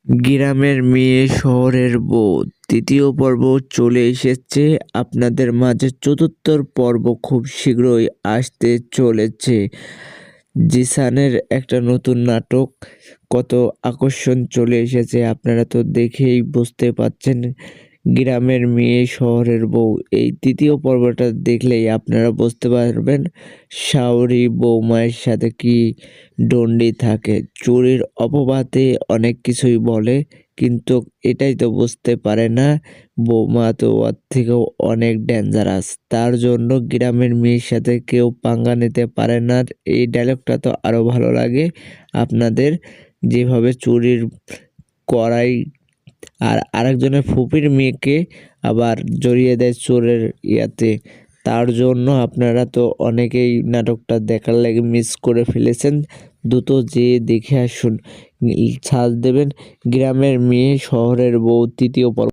গ্রামের মেয়ে শহরের বউ তৃতীয় পর্ব চলে এসেছে আপনাদের মাঝে। চতুর্থ পর্ব খুব শীঘ্রই আসতে চলেছে। জিসানের একটা নতুন নাটক, কত আকর্ষণ চলে এসেছে, আপনারা তো দেখেই বুঝতে পারছেন। গ্রামের মেয়ে শহরের বউ এই তৃতীয় পর্বটা দেখলেই আপনারা বুঝতে পারবেন শাওরি বৌমায়ের সাথে কি দণ্ডি থাকে। চুরির অপবাদে অনেক কিছুই বলে, কিন্তু এটাই তো বুঝতে পারে না বৌমা তো ওর থেকেও অনেক ডেঞ্জারাস। তার জন্য গ্রামের মেয়ের সাথে কেউ পাঙ্গা নিতে পারে না। এই ডায়লগটা তো আরও ভালো লাগে আপনাদের, যেভাবে চুরির করাই আর আরেকজনের ফুপির মেয়েকে আবার জড়িয়ে দেয় চোরের ইয়াতে। তার জন্য আপনারা তো অনেকেই নাটকটা দেখার লাগে মিস করে ফেলেছেন। দ্রুত যেয়ে দেখে আসুন। সার্চ দেবেন গ্রামের মেয়ে শহরের বউ তৃতীয় পর্ব।